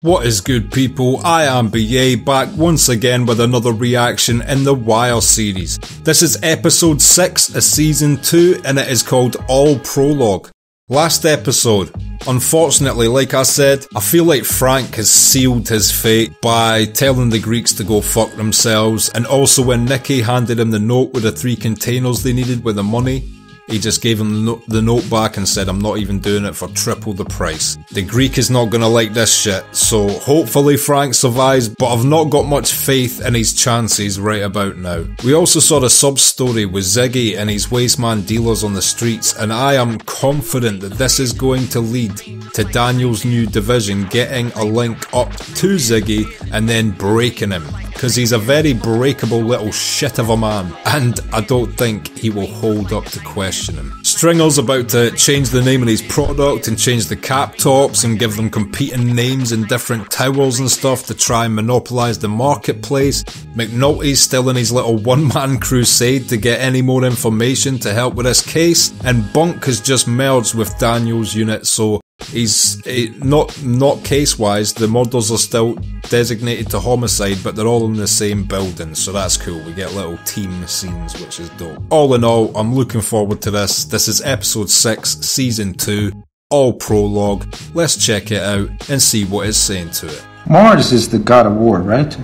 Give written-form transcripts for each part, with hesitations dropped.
What is good, people? I am BA, back once again with another reaction in the Wire series. This is episode 6 of season 2 and it is called All Prologue. Last episode, unfortunately, like I said, I feel like Frank has sealed his fate by telling the Greeks to go fuck themselves, and also when Nikki handed him the note with the 3 containers they needed with the money, he just gave him the note back and said, I'm not even doing it for triple the price. The Greek is not gonna like this shit, so hopefully Frank survives, but I've not got much faith in his chances right about now. We also saw the sub-story with Ziggy and his wasteman dealers on the streets, and I am confident that this is going to lead to Daniel's new division getting a link up to Ziggy and then breaking him. Because he's a very breakable little shit of a man, and I don't think he will hold up to question him. Stringer's about to change the name of his product and change the cap tops and give them competing names in different towers and stuff to try and monopolise the marketplace. McNulty's still in his little one-man crusade to get any more information to help with this case, and Bunk has just merged with Daniel's unit, so he's not case-wise, the murders are still designated to homicide, but they're all in the same building, so that's cool. We get little team scenes, which is dope. All in all, I'm looking forward to this. This is episode 6, season 2, All Prologue. Let's check it out and see what it's saying to it. Mars is the god of war, right?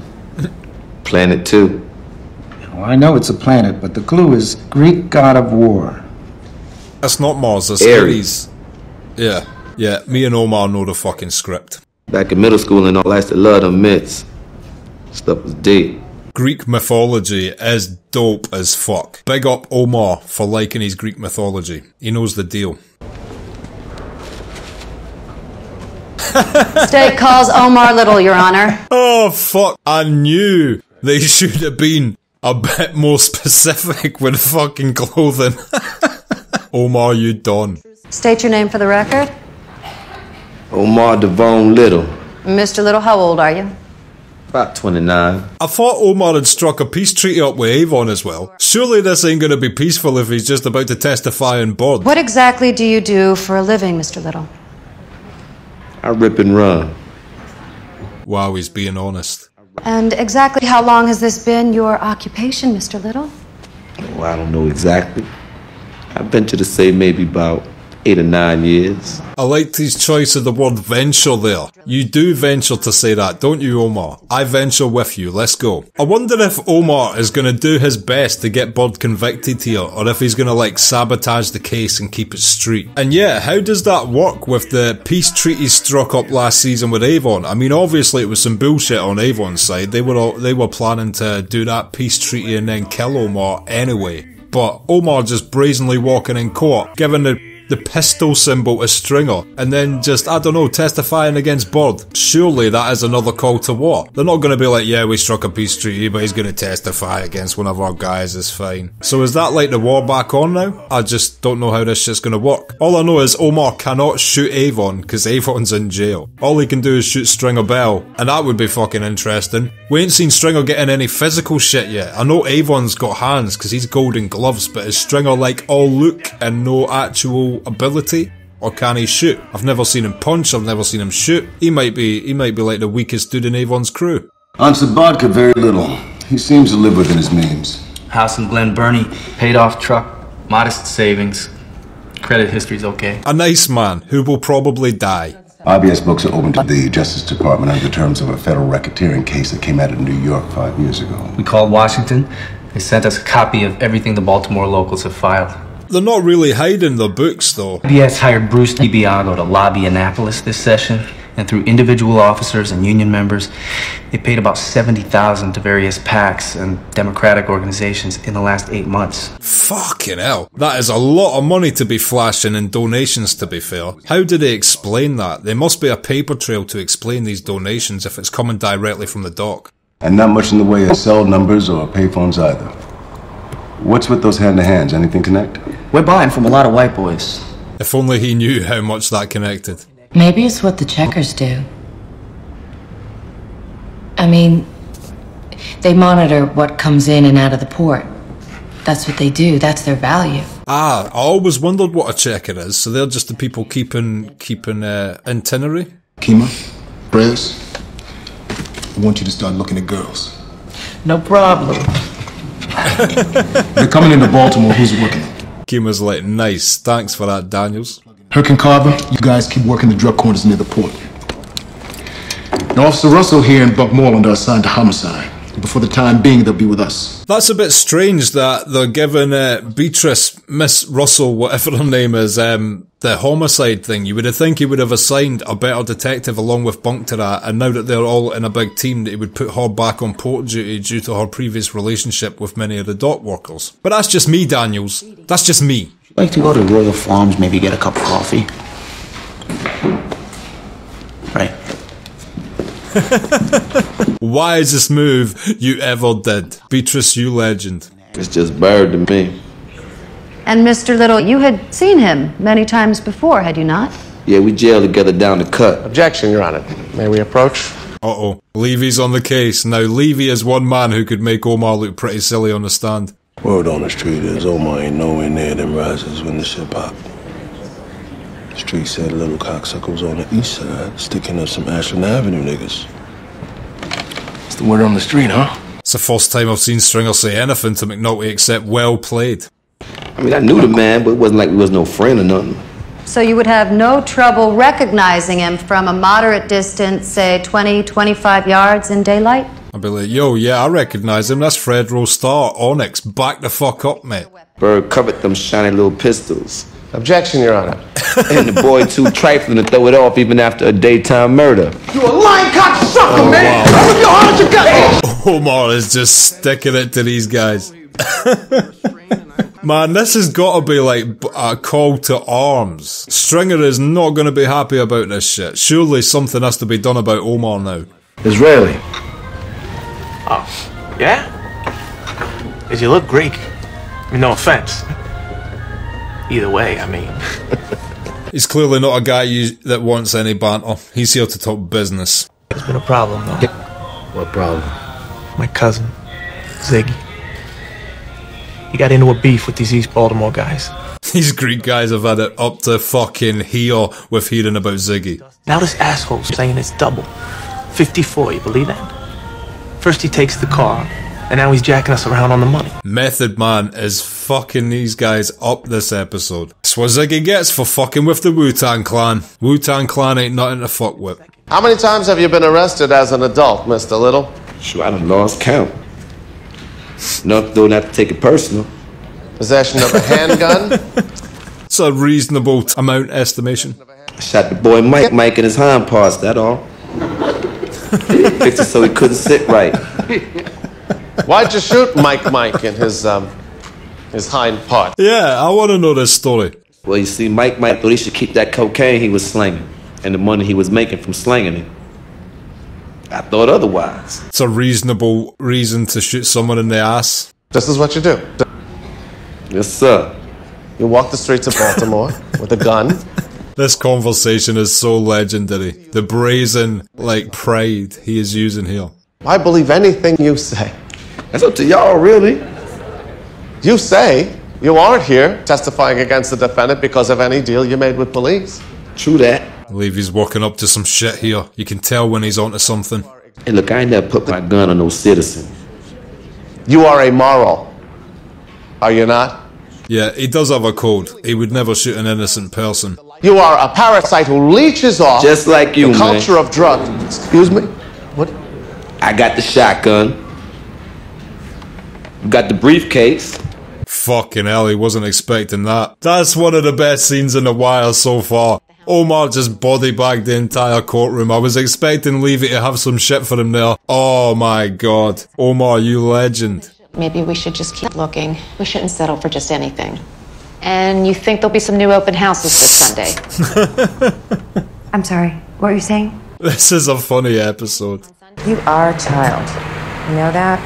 Planet 2. Well, I know it's a planet, but the clue is Greek god of war. That's not Mars, that's Ares. Yeah, me and Omar know the fucking script. Back in middle school and all, I used to love them myths. Stuff was deep. Greek mythology is dope as fuck. Big up Omar for liking his Greek mythology. He knows the deal. State calls Omar Little, Your Honor. Oh fuck, I knew they should have been a bit more specific with fucking clothing. Omar, you done. State your name for the record. Omar Devon Little. Mr. Little, how old are you? About 29. I thought Omar had struck a peace treaty up with Avon as well. Surely this ain't gonna be peaceful if he's just about to testify on board. What exactly do you do for a living, Mr. Little? I rip and run. Wow, he's being honest. And exactly how long has this been your occupation, Mr. Little? Oh, I don't know exactly. I venture to say maybe about 8 or 9 years. I liked his choice of the word venture there. You do venture to say that, don't you, Omar? I venture with you, let's go. I wonder if Omar is going to do his best to get Bird convicted here, or if he's going to like sabotage the case and keep it straight. And yeah, how does that work with the peace treaty struck up last season with Avon? I mean, obviously it was some bullshit on Avon's side. They were planning to do that peace treaty and then kill Omar anyway. But Omar just brazenly walking in court, giving the pistol symbol to Stringer, and then just, I don't know, testifying against Bird. Surely that is another call to war. They're not going to be like, yeah, we struck a peace treaty, but he's going to testify against one of our guys, is fine. So is that like the war back on now? I just don't know how this shit's going to work. All I know is Omar cannot shoot Avon, because Avon's in jail. All he can do is shoot Stringer Bell, and that would be fucking interesting. We ain't seen Stringer getting any physical shit yet. I know Avon's got hands, because he's golden gloves, but is Stringer like all look and no actual ability, or can he shoot? I've never seen him punch, I've never seen him shoot. He might be like the weakest dude in Avon's crew. On Sabatka, very little. He seems to live within his means. House in Glen Burnie, paid off truck, modest savings. Credit history's okay. A nice man who will probably die. IBS books are open to the Justice Department under the terms of a federal racketeering case that came out of New York 5 years ago. We called Washington. They sent us a copy of everything the Baltimore locals have filed. They're not really hiding their books though. IBS hired Bruce DiBiago to lobby Annapolis this session, and through individual officers and union members, they paid about $70,000 to various PACs and Democratic organizations in the last 8 months. Fucking hell. That is a lot of money to be flashing in donations, to be fair. How do they explain that? There must be a paper trail to explain these donations if it's coming directly from the dock. And not much in the way of cell numbers or payphones either. What's with those hand-to-hands? Anything connect? We're buying from a lot of white boys. If only he knew how much that connected. Maybe it's what the checkers do. I mean, they monitor what comes in and out of the port. That's what they do. That's their value. Ah, I always wondered what a checker is. So they're just the people keeping itinerary? Kima? Prayers? I want you to start looking at girls. No problem. They're coming into Baltimore. Who's working? Kima's like, nice, thanks for that, Daniels. Herc and Carver, you guys keep working the drug corners near the port. Now, Officer Russell here and Buck Moreland are assigned to homicide. But for the time being, they'll be with us. That's a bit strange that they're giving Beatrice, Miss Russell, whatever her name is, the homicide thing. You would have think he would have assigned a better detective along with Bunk to that, and now that they're all in a big team, that he would put her back on port duty due to her previous relationship with many of the dock workers. But that's just me, Daniels. That's just me. I'd like to go to Royal Farms, maybe get a cup of coffee. Right. Wisest move you ever did. Beatrice, you legend. It's just bird to me. And Mr. Little, you had seen him many times before, had you not? Yeah, we jailed together down the cut. Objection, Your Honor. May we approach? Uh-oh. Levy's on the case. Now, Levy is one man who could make Omar look pretty silly on the stand. Word on the street is Omar ain't nowhere near them risers when the shit popped. The street said a little cocksucker was on the east side, sticking up some Ashland Avenue niggas. It's the word on the street, huh? It's the first time I've seen Stringer say anything to McNulty except well played. I mean, I knew the man, but it wasn't like we was no friend or nothing. So you would have no trouble recognizing him from a moderate distance, say 20, 25 yards in daylight? I'd be like, yo, yeah, I recognize him. That's Fred Rostar, Onyx. Back the fuck up, mate. Bird covered them shiny little pistols. Objection, Your Honor. And the boy too trifling to throw it off even after a daytime murder. You a lying cocksucker, man! Wow. Look how hard you got! Omar is just sticking it to these guys. Man, this has got to be like a call to arms. Stringer is not going to be happy about this shit. Surely something has to be done about Omar now. Israeli. Oh, yeah? Because you look Greek. I mean, no offense. Either way, I mean. He's clearly not a guy that wants any banter. He's here to talk business. There's been a problem, though. What problem? My cousin, Ziggy. He got into a beef with these East Baltimore guys. These Greek guys have had it up to fucking here with hearing about Ziggy. Now this asshole's saying it's double. 54, you believe that? First he takes the car, and now he's jacking us around on the money. Method Man is fucking these guys up this episode. That's what Ziggy gets for fucking with the Wu-Tang Clan. Wu-Tang Clan ain't nothing to fuck with. How many times have you been arrested as an adult, Mr. Little? Sure, I done lost count. Enough though not to take it personal. Possession of a handgun? It's a reasonable amount estimation. I shot the boy Mike in his hind parts, that all. Fixed it so he couldn't sit right. Why'd you shoot Mike in his hind part? Yeah, I want to know this story. Well, you see, Mike thought he should keep that cocaine he was slinging and the money he was making from slinging it. I thought otherwise. It's a reasonable reason to shoot someone in the ass. This is what you do. Yes, sir. You walk the streets of Baltimore with a gun. This conversation is so legendary. The brazen, pride he is using here. I believe anything you say. That's up to y'all, really. You say you aren't here testifying against the defendant because of any deal you made with police. True that. I believe he's working up to some shit here. You can tell when he's onto something. Hey, look, I ain't never put my gun on no citizen. You are amoral. Are you not? Yeah, he does have a code. He would never shoot an innocent person. You are a parasite who leeches off just like you, the culture of drugs. Excuse me? What? I got the shotgun. You got the briefcase. Fucking hell, he wasn't expecting that. That's one of the best scenes in The Wire so far. Omar just body bagged the entire courtroom. I was expecting Levy to have some shit for him there. Oh my god. Omar, you legend. Maybe we should just keep looking. We shouldn't settle for just anything. And you think there'll be some new open houses this Sunday? I'm sorry, what were you saying? This is a funny episode. You are a child. You know that?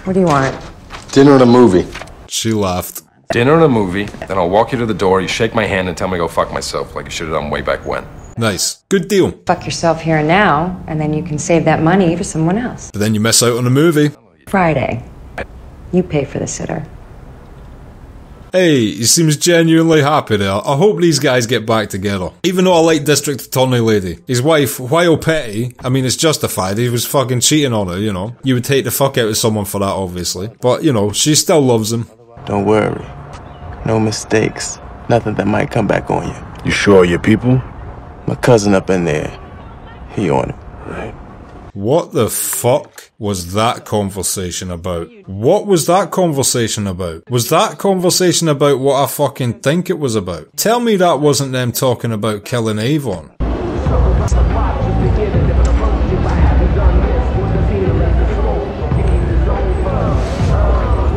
What do you want? Dinner and a movie. She laughed. Dinner and a movie, then I'll walk you to the door, you shake my hand and tell me to go fuck myself like you should have done way back when. Nice. Good deal. Fuck yourself here and now, and then you can save that money for someone else. But then you miss out on the movie. Friday. You pay for the sitter. Hey, he seems genuinely happy there. I hope these guys get back together. Even though I like District Attorney Lady. His wife, while petty, I mean, it's justified. He was fucking cheating on her, you know. You would take the fuck out of someone for that, obviously. But, you know, she still loves him. Don't worry. No mistakes. Nothing that might come back on you. You sure your people? My cousin up in there. He on it. Right. What the fuck was that conversation about? What was that conversation about? Was that conversation about what I fucking think it was about? Tell me that wasn't them talking about killing Avon.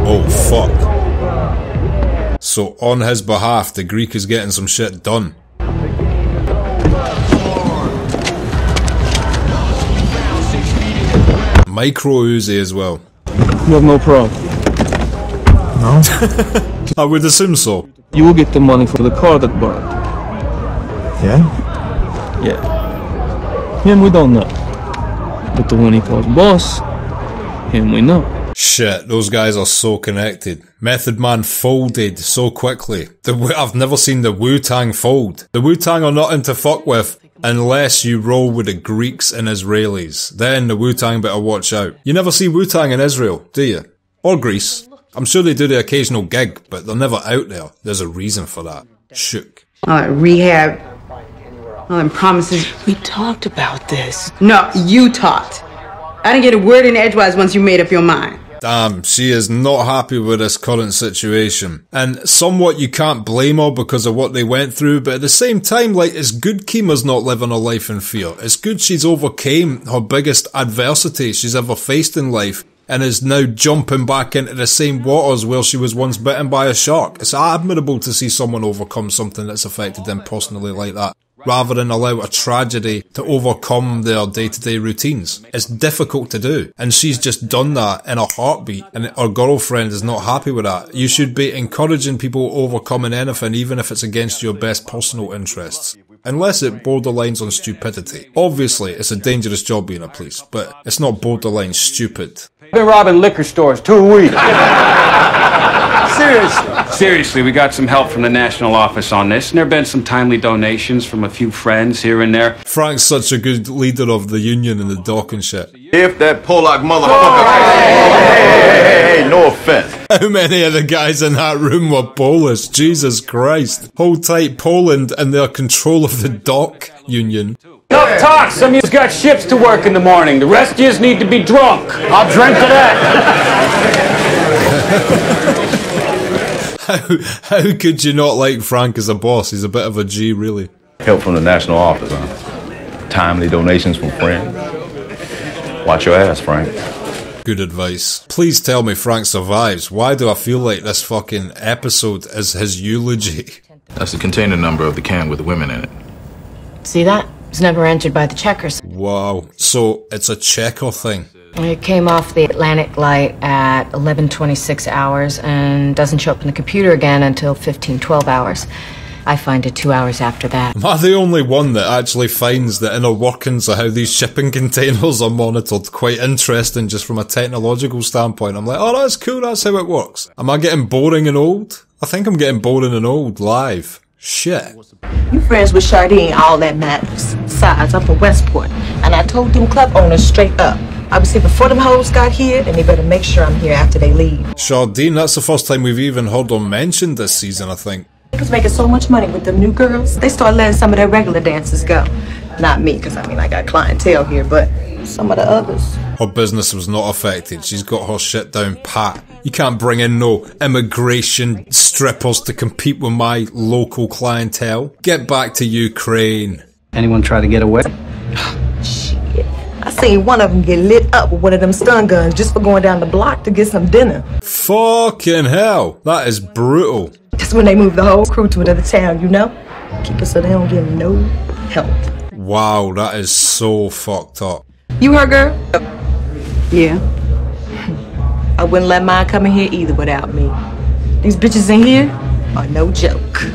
Oh fuck. So on his behalf, the Greek is getting some shit done. Micro Uzi as well. You have no problem. No? I would assume so. You will get the money for the car that burned. Yeah? Yeah. Him we don't know. But the one he calls boss, him we know. Shit, those guys are so connected. Method Man folded so quickly. I've never seen the Wu-Tang fold. The Wu-Tang are not into fuck with unless you roll with the Greeks and Israelis. Then the Wu-Tang better watch out. You never see Wu-Tang in Israel, do you? Or Greece. I'm sure they do the occasional gig, but they're never out there. There's a reason for that. Shook. Rehab. And promises. We talked about this. No, you talked. I didn't get a word in edgewise once you made up your mind. Damn, she is not happy with this current situation. And somewhat you can't blame her because of what they went through, but at the same time, like, it's good Kima's not living her life in fear. It's good she's overcame her biggest adversity she's ever faced in life and is now jumping back into the same waters where she was once bitten by a shark. It's admirable to see someone overcome something that's affected them personally like that, rather than allow a tragedy to overcome their day-to-day routines. It's difficult to do, and she's just done that in a heartbeat, and her girlfriend is not happy with that. You should be encouraging people overcoming anything, even if it's against your best personal interests. Unless it borderlines on stupidity. Obviously, it's a dangerous job being a police, but it's not borderline stupid. I've been robbing liquor stores 2 weeks. Seriously, we got some help from the national office on this, and there have been some timely donations from a few friends here and there. Frank's such a good leader of the union and the dock and shit. If that Polak motherfucker... Hey, no offense. How many of the guys in that room were Polish? Jesus Christ. Hold tight, Poland and their control of the dock union. No talk, some of you's got shifts to work in the morning. The rest of yous need to be drunk. I'll drink to that. How could you not like Frank as a boss? He's a bit of a G, really. Help from the national office, huh? Timely donations from friends. Watch your ass, Frank. Good advice. Please tell me Frank survives. Why do I feel like this fucking episode is his eulogy? That's the container number of the can with the women in it. See that? It's never entered by the checkers. Wow. So it's a checker thing. It came off the Atlantic light at 11:26 hours and doesn't show up in the computer again until 15:12 hours. I find it 2 hours after that. Am I the only one that actually finds the inner workings of how these shipping containers are monitored quite interesting just from a technological standpoint? I'm like, oh, that's cool, that's how it works. Am I getting boring and old? I think I'm getting boring and old live. Shit. You friends with Chardine, all that matters. Besides, I'm from Westport, and I told them club owners straight up, I was here before them hoes got here, and they better make sure I'm here after they leave. Chardine, that's the first time we've even heard her mentioned this season, I think. Niggas making so much money with them new girls, they start letting some of their regular dancers go. Not me, because I mean, I got clientele here, but some of the others. Her business was not affected. She's got her shit down pat. You can't bring in no immigration strippers to compete with my local clientele. Get back to Ukraine. Anyone try to get away? Shit. I seen one of them get lit up with one of them stun guns just for going down the block to get some dinner. Fucking hell. That is brutal. Just when they move the whole crew to another town, you know? Keep it so they don't get no help. Wow, that is so fucked up. You her girl? Yeah. I wouldn't let mine come in here either without me. These bitches in here are no joke.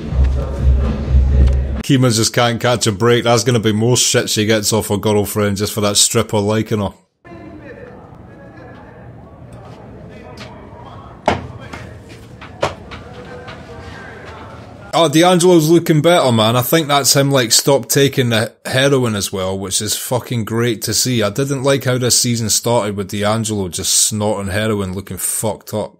Kima just can't catch a break. That's gonna be more shit she gets off her girlfriend just for that stripper liking her. Oh, D'Angelo's looking better, man. I think that's him, like, stopped taking the heroin as well, which is fucking great to see. I didn't like how this season started with D'Angelo just snorting heroin, looking fucked up.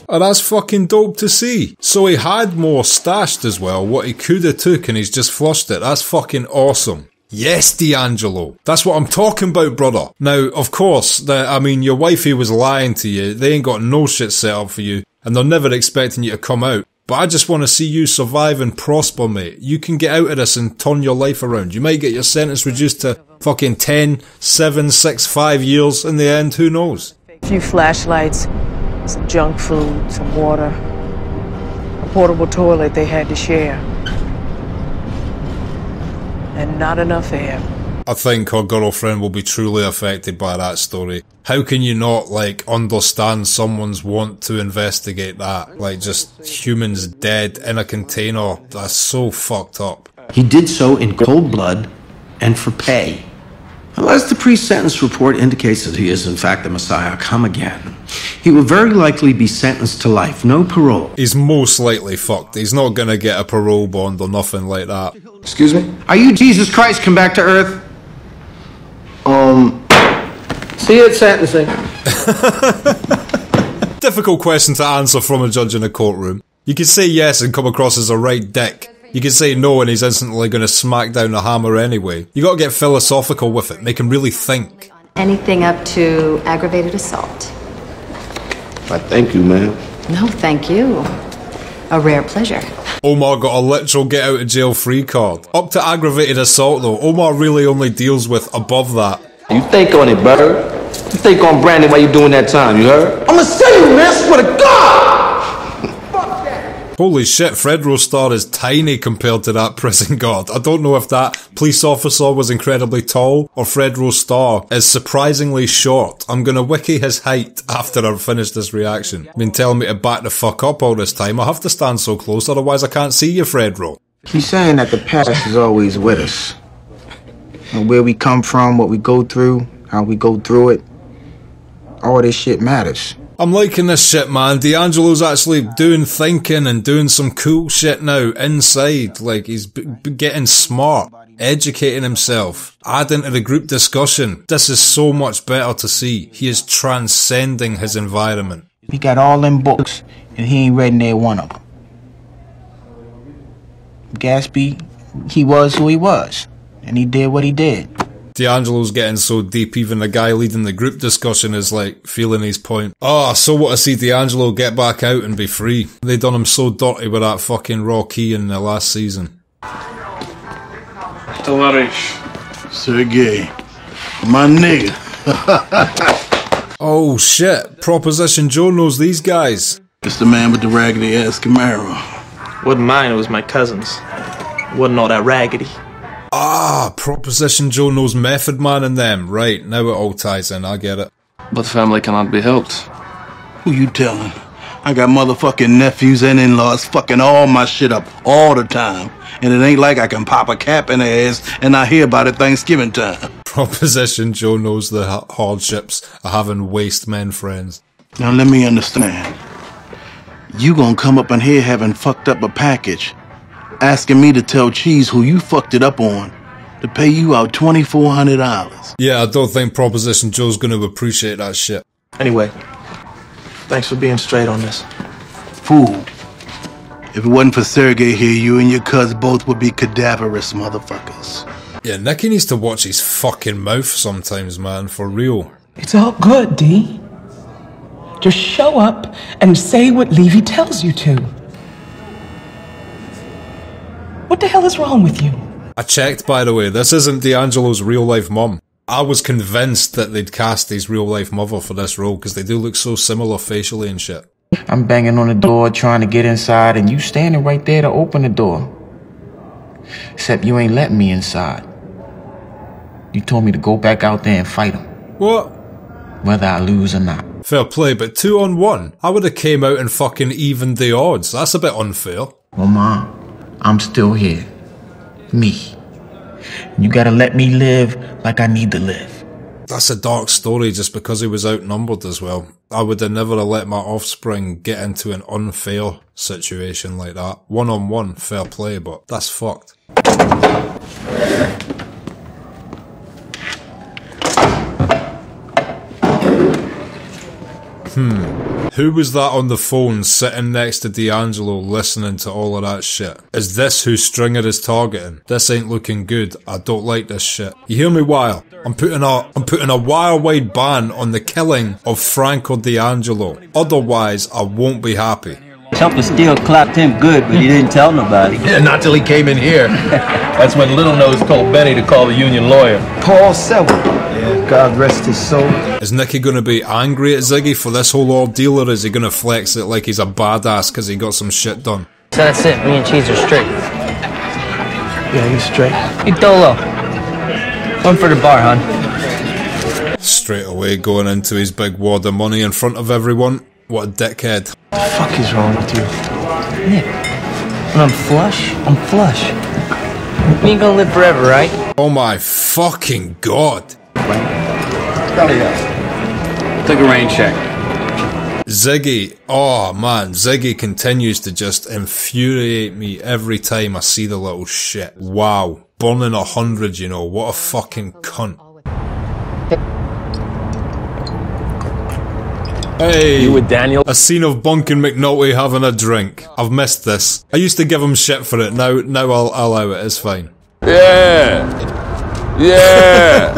Oh, that's fucking dope to see. So he had more stashed as well, what he could have took, and he's just flushed it. That's fucking awesome. Yes, D'Angelo. That's what I'm talking about, brother. Now, of course, your wifey was lying to you. They ain't got no shit set up for you, and they're never expecting you to come out. But I just want to see you survive and prosper, mate. You can get out of this and turn your life around. You might get your sentence reduced to fucking 10, 7, 6, 5 years in the end. Who knows? A few flashlights, some junk food, some water, a portable toilet they had to share, and not enough air. I think her girlfriend will be truly affected by that story. How can you not, like, understand someone's want to investigate that? Like, just humans dead in a container. That's so fucked up. He did so in cold blood and for pay. Unless the pre-sentence report indicates that he is in fact the Messiah come again, he will very likely be sentenced to life, no parole. He's most likely fucked. He's not gonna get a parole bond or nothing like that. Excuse me? Are you Jesus Christ come back to earth? See you at sentencing. Difficult question to answer from a judge in a courtroom. You could say yes and come across as a right dick. You could say no and he's instantly going to smack down the hammer anyway. You got to get philosophical with it, make him really think. Anything up to aggravated assault? Why, thank you, ma'am. No, thank you. A rare pleasure. Omar got a literal get out of jail free card. Up to aggravated assault though, Omar really only deals with above that. You think on it, brother. You think on Brandon while you doing that time, you heard? I'ma say you, man, swear to God! Holy shit, Fred Rostar is tiny compared to that prison guard. I don't know if that police officer was incredibly tall or Fred Rostar is surprisingly short. I'm gonna wiki his height after I've finished this reaction. Been telling me to back the fuck up all this time. I have to stand so close, otherwise I can't see you, Fred Ro. He's saying that the past is always with us. And where we come from, what we go through, how we go through it, all this shit matters. I'm liking this shit, man. D'Angelo's actually doing thinking and doing some cool shit now inside. Like, he's getting smart, educating himself, adding to the group discussion. This is so much better to see. He is transcending his environment. He got all them books, and he ain't read near one of them. Gatsby, he was who he was, and he did what he did. D'Angelo's getting so deep, even the guy leading the group discussion is like feeling his point. Oh, I so want to see D'Angelo get back out and be free. They done him so dirty with that fucking raw key in the last season. Tavarish. Sergey. My nigga. Oh shit, Proposition Joe knows these guys. It's the man with the raggedy ass Camaro. Wasn't mine, it was my cousin's. Wasn't all that raggedy. Ah, Proposition Joe knows Method Man and them. Right, now it all ties in, I get it. But family cannot be helped. Who you telling? I got motherfucking nephews and in-laws fucking all my shit up all the time. And it ain't like I can pop a cap in their ass and I hear about it Thanksgiving time. Proposition Joe knows the hardships of having waste men friends. Now let me understand. You gonna come up in here having fucked up a package, asking me to tell Cheese who you fucked it up on to pay you out $2,400. Yeah, I don't think Proposition Joe's gonna appreciate that shit. Anyway, thanks for being straight on this. Fool. If it wasn't for Sergey here, you and your cuz both would be cadaverous motherfuckers. Yeah, Nicky needs to watch his fucking mouth sometimes, man, for real. It's all good, D. Just show up and say what Levy tells you to. What the hell is wrong with you? I checked, by the way, this isn't D'Angelo's real-life mum. I was convinced that they'd cast his real-life mother for this role, because they do look so similar facially and shit. I'm banging on the door trying to get inside, and you standing right there to open the door. Except you ain't letting me inside. You told me to go back out there and fight him. What? Whether I lose or not. Fair play, but 2-on-1? I would have came out and fucking evened the odds. That's a bit unfair. Well, Mom, I'm still here. Me. You gotta let me live like I need to live. That's a dark story just because he was outnumbered as well. I would have never have let my offspring get into an unfair situation like that. One-on-one, fair play, but that's fucked. Who was that on the phone sitting next to D'Angelo listening to all of that shit? Is this who Stringer is targeting? This ain't looking good. I don't like this shit. You hear me, Wire? I'm putting a wire-wide ban on the killing of Frank or D'Angelo. Otherwise, I won't be happy. Chumper Steele clapped him good, but he didn't tell nobody. Yeah, not till he came in here. That's when Little Nose told Benny to call the union lawyer. Paul Seville. Yeah, God rest his soul. Is Nicky gonna be angry at Ziggy for this whole ordeal, or is he gonna flex it like he's a badass because he got some shit done? So that's it, me and Cheese are straight. Yeah, he's straight. Hey, Dolo. One for the bar, hon. Straight away going into his big wad of money in front of everyone. What a dickhead. What the fuck is wrong with you? Nick, when I'm flush, I'm flush. We ain't gonna live forever, right? Oh my fucking god. Take a rain check. Ziggy, oh man, Ziggy continues to just infuriate me every time I see the little shit. Wow. Burning 100, you know, what a fucking cunt. Hey, You with Daniel? A scene of Bunk and McNulty having a drink. I've missed this. I used to give him shit for it, now I'll allow it, it's fine. Yeah! Yeah!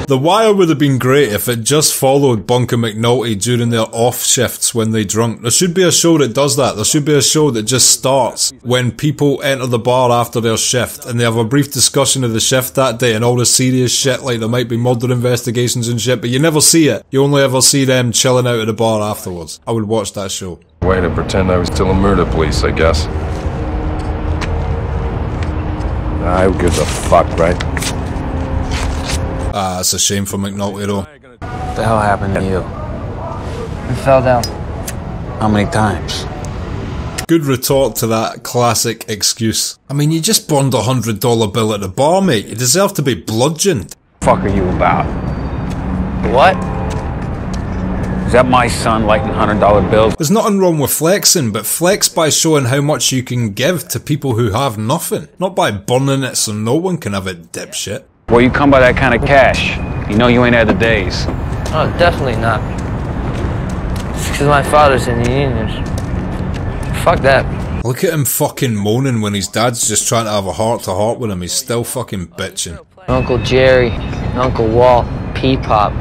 The Wire would have been great if it just followed Bunk and McNulty during their off shifts when they drunk. There should be a show that does that. There should be a show that just starts when people enter the bar after their shift and they have a brief discussion of the shift that day and all the serious shit, like there might be murder investigations and shit, but you never see it. You only ever see them chilling out at the bar afterwards. I would watch that show. Way to pretend I was still a murder police, I guess. Who gives a fuck, right? Ah, it's a shame for McNulty though. What the hell happened to you? I fell down. How many times? Good retort to that classic excuse. I mean, you just burned a $100 bill at the bar, mate. You deserve to be bludgeoned. Fuck are you about? What? Is that my son lighting $100 bills? There's nothing wrong with flexing, but flex by showing how much you can give to people who have nothing. Not by burning it so no one can have it, dipshit. Well, you come by that kind of cash. You know you ain't had the days. Oh, definitely not. It's because my father's in the union. Fuck that. Look at him fucking moaning when his dad's just trying to have a heart-to-heart with him. He's still fucking bitching. Uncle Jerry, Uncle Walt, P-Pop.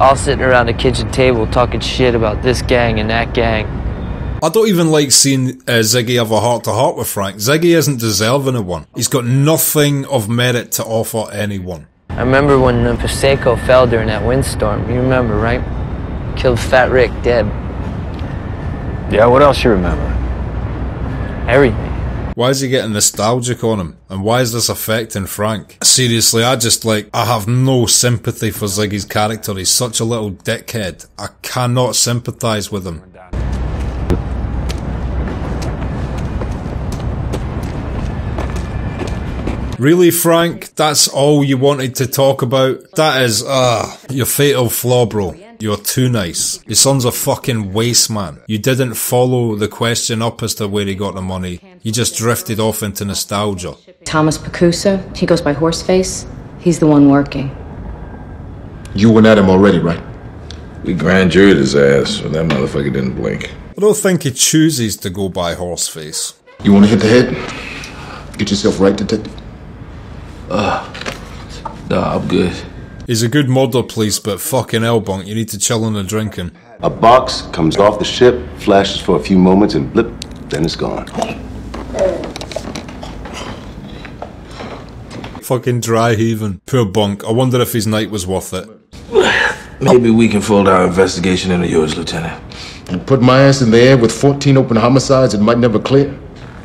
All sitting around the kitchen table talking shit about this gang and that gang. I don't even like seeing Ziggy have a heart-to-heart with Frank. Ziggy isn't deserving of one. He's got nothing of merit to offer anyone. I remember when Prosecco fell during that windstorm. You remember, right? Killed Fat Rick dead. Yeah, what else you remember? Everything. Why is he getting nostalgic on him? And why is this affecting Frank? Seriously, I have no sympathy for Ziggy's character. He's such a little dickhead. I cannot sympathise with him. Really, Frank? That's all you wanted to talk about? That is, your fatal flaw, bro. You're too nice. Your son's a fucking waste man. You didn't follow the question up as to where he got the money. You just drifted off into nostalgia. Thomas Pacusa, he goes by Horseface. He's the one working. You went at him already, right? We grand juried his ass, so that motherfucker didn't blink. I don't think he chooses to go by Horseface. You wanna hit the head? Get yourself right, detective? Nah, I'm good. He's a good murder police, but fucking hell, Bunk, you need to chill on the drinking. A box comes off the ship, flashes for a few moments, and blip, then it's gone. Fucking dry heaving. Poor Bunk. I wonder if his night was worth it. Maybe we can fold our investigation into yours, Lieutenant. You put my ass in the air with 14 open homicides it might never clear?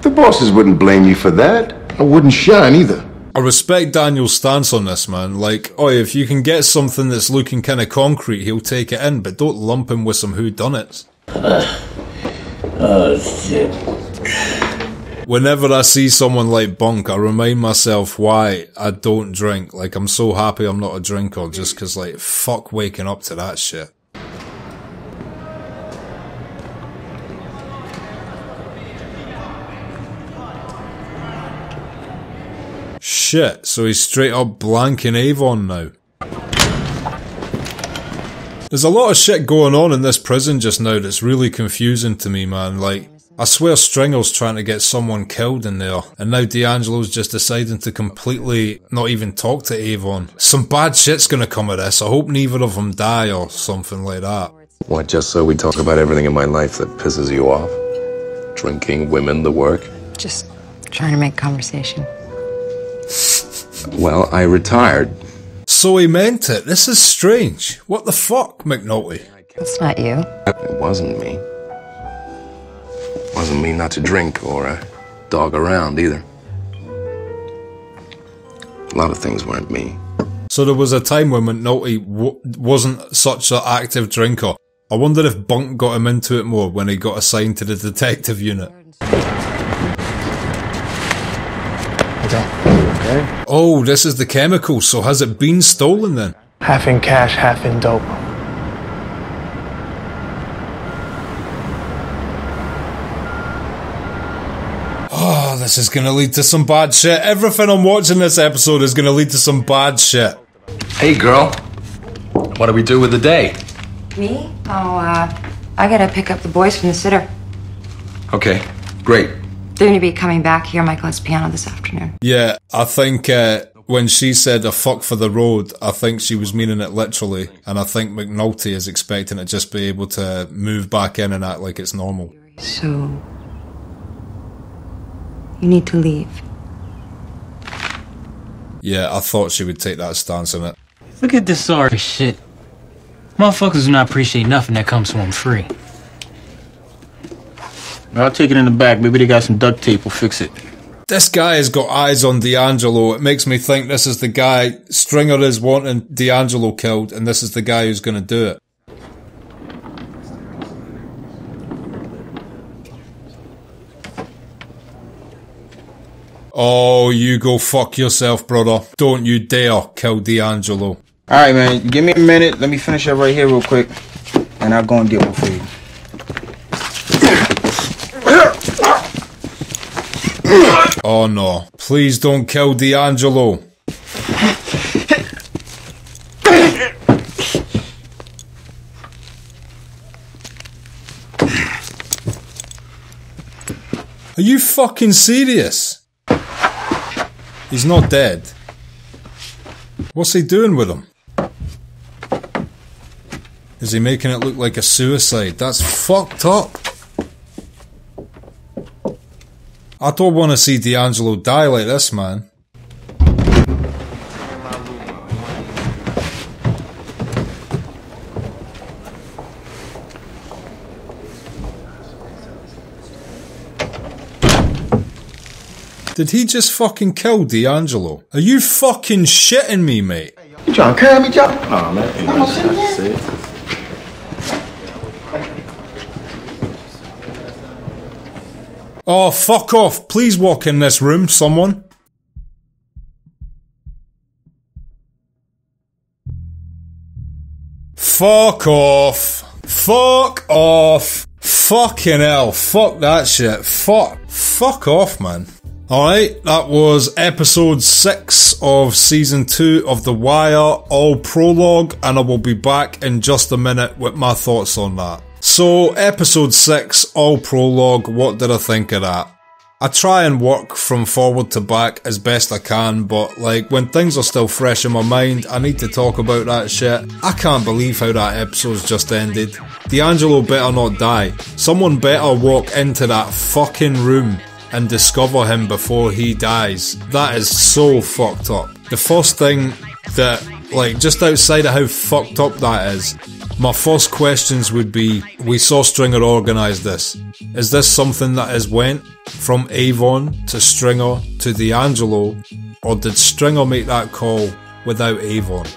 The bosses wouldn't blame you for that. I wouldn't shine either. I respect Daniel's stance on this, man. Like, oh, if you can get something that's looking kinda concrete, he'll take it in, but don't lump him with some whodunits. Oh, shit. Whenever I see someone like Bunk, I remind myself why I don't drink. Like, I'm so happy I'm not a drinker, just cause, like, fuck waking up to that shit. Shit, so he's straight up blanking Avon now. There's a lot of shit going on in this prison just now that's really confusing to me, man. Like, I swear Stringer's trying to get someone killed in there, and now D'Angelo's just deciding to completely not even talk to Avon. Some bad shit's gonna come of this. I hope neither of them die or something like that. What, just so we talk about everything in my life that pisses you off? Drinking, women, the work? Just trying to make conversation. Well, I retired. So he meant it. This is strange. What the fuck, McNulty? That's not you. It wasn't me. It wasn't me not to drink or dog around either. A lot of things weren't me. So there was a time when McNulty wasn't such an active drinker. I wonder if Bunk got him into it more when he got assigned to the detective unit. Okay. Oh, this is the chemical, so has it been stolen then? Half in cash, half in dope. Oh, this is gonna lead to some bad shit. Everything I'm watching this episode is gonna lead to some bad shit. Hey, girl. What do we do with the day? Me? Oh, I gotta pick up the boys from the sitter. Okay, great. They're gonna be coming back here, my class piano this afternoon. Yeah, I think when she said a fuck for the road, I think she was meaning it literally, and I think McNulty is expecting to just be able to move back in and act like it's normal. So, you need to leave. Yeah, I thought she would take that stance on it. Look at this sorry shit. Motherfuckers do not appreciate nothing that comes to them free. I'll take it in the back. Maybe they got some duct tape. We'll fix it. This guy has got eyes on D'Angelo. It makes me think this is the guy Stringer is wanting D'Angelo killed, and this is the guy who's going to do it. Oh, you go fuck yourself, brother. Don't you dare kill D'Angelo. Alright, man. Give me a minute. Let me finish up right here real quick. And I'll go and get one for you. Oh no. Please don't kill D'Angelo. Are you fucking serious? He's not dead. What's he doing with him? Is he making it look like a suicide? That's fucked up. I don't want to see D'Angelo die like this, man. Did he just fucking kill D'Angelo? Are you fucking shitting me, mate? You trying to carry me, Joe? Nah, man. Ain't no shit. Oh, fuck off. Please walk in this room, someone. Fuck off. Fuck off. Fucking hell. Fuck that shit. Fuck off, man. Alright, that was episode 6 of season 2 of The Wire, all prologue, and I will be back in just a minute with my thoughts on that. So, episode 6, all prologue, what did I think of that? I try and work from forward to back as best I can, but like, when things are still fresh in my mind, I need to talk about that shit. I can't believe how that episode's just ended. D'Angelo better not die. Someone better walk into that fucking room and discover him before he dies. That is so fucked up. The first thing that, like, just outside of how fucked up that is, my first questions would be, we saw Stringer organise this. Is this something that has went from Avon to Stringer to D'Angelo, or did Stringer make that call without Avon?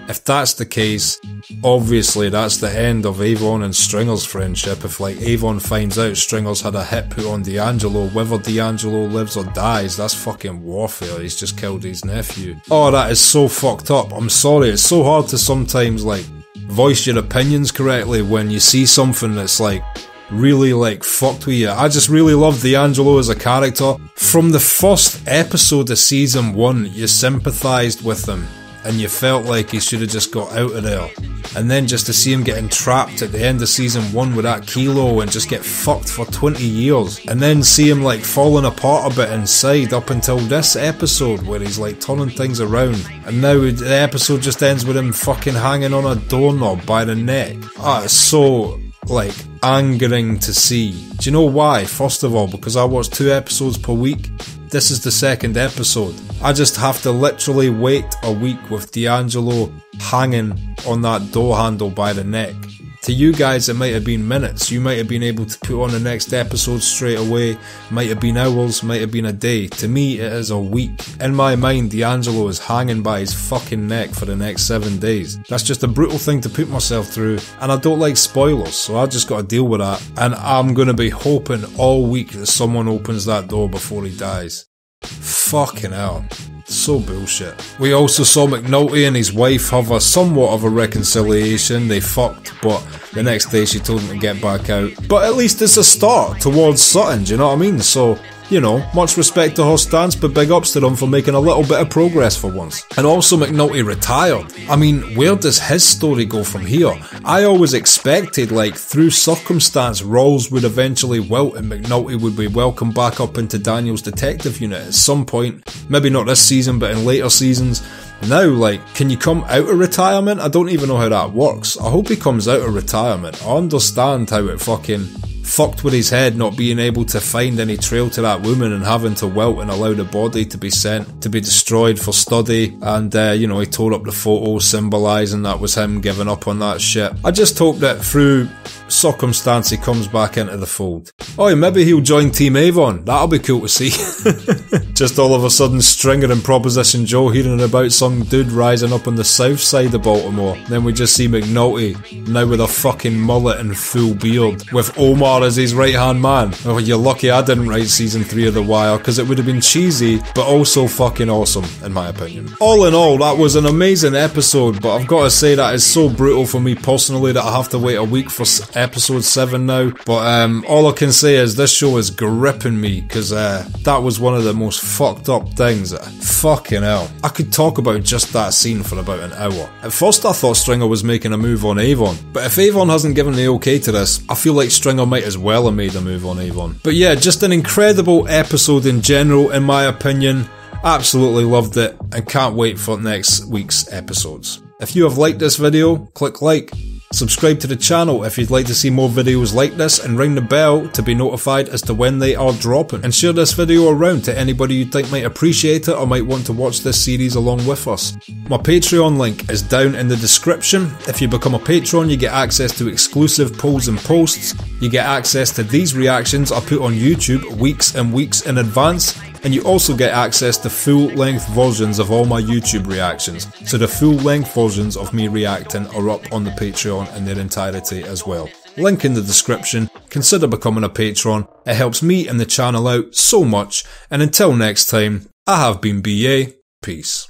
If that's the case, obviously that's the end of Avon and Stringer's friendship. If like Avon finds out Stringer's had a hit put on D'Angelo, whether D'Angelo lives or dies, that's fucking warfare. He's just killed his nephew. Oh, that is so fucked up. I'm sorry, it's so hard to sometimes like voice your opinions correctly when you see something that's like really like fucked with you. I just really love D'Angelo as a character. From the first episode of season 1, you sympathised with him and you felt like he should have just got out of there. And then just to see him getting trapped at the end of season 1 with that kilo and just get fucked for 20 years. And then see him like falling apart a bit inside up until this episode where he's like turning things around. And now the episode just ends with him fucking hanging on a doorknob by the neck. Ah, it's so like angering to see. Do you know why? First of all, because I watch 2 episodes per week. This is the second episode. I just have to literally wait a week with D'Angelo hanging on that door handle by the neck. To you guys it might have been minutes, you might have been able to put on the next episode straight away, might have been hours, might have been a day. To me it is a week. In my mind D'Angelo is hanging by his fucking neck for the next 7 days. That's just a brutal thing to put myself through, and I don't like spoilers, so I just gotta deal with that. And I'm gonna be hoping all week that someone opens that door before he dies. Fucking hell. So bullshit. We also saw McNulty and his wife have a somewhat of a reconciliation. They fucked, but the next day she told him to get back out. But at least it's a start towards something, do you know what I mean? So, you know, much respect to her stance, but big ups to them for making a little bit of progress for once. And also McNulty retired. I mean, where does his story go from here? I always expected, like, through circumstance, roles would eventually wilt and McNulty would be welcomed back up into Daniel's detective unit at some point. Maybe not this season, but in later seasons. Now, like, can you come out of retirement? I don't even know how that works. I hope he comes out of retirement. I understand how it fucking fucked with his head not being able to find any trail to that woman and having to wilt and allow the body to be sent to be destroyed for study. And you know, he tore up the photo symbolising that was him giving up on that shit. I just hope that through circumstance he comes back into the fold. Oh, maybe he'll join Team Avon. That'll be cool to see. Just all of a sudden Stringer and Proposition Joe hearing about some dude rising up on the south side of Baltimore. Then we just see McNulty, now with a fucking mullet and full beard, with Omar as his right hand man. Oh, you're lucky I didn't write season 3 of The Wire, because it would have been cheesy, but also fucking awesome, in my opinion. All in all, that was an amazing episode, but I've got to say that is so brutal for me personally that I have to wait a week for episode 7 now. But all I can say is this show is gripping me, because that was one of the most fucked up things. Fucking hell. I could talk about just that scene for about an hour. At first I thought Stringer was making a move on Avon, but if Avon hasn't given the okay to this, I feel like Stringer might as well have made a move on Avon. But yeah, just an incredible episode in general, in my opinion. Absolutely loved it, and can't wait for next week's episodes. If you have liked this video, click like. Subscribe to the channel if you'd like to see more videos like this, and ring the bell to be notified as to when they are dropping. And share this video around to anybody you think might appreciate it or might want to watch this series along with us. My Patreon link is down in the description. If you become a patron, you get access to exclusive polls and posts. You get access to these reactions I put on YouTube weeks and weeks in advance. And you also get access to full-length versions of all my YouTube reactions. So the full-length versions of me reacting are up on the Patreon in their entirety as well. Link in the description. Consider becoming a patron. It helps me and the channel out so much. And until next time, I have been BA. Peace.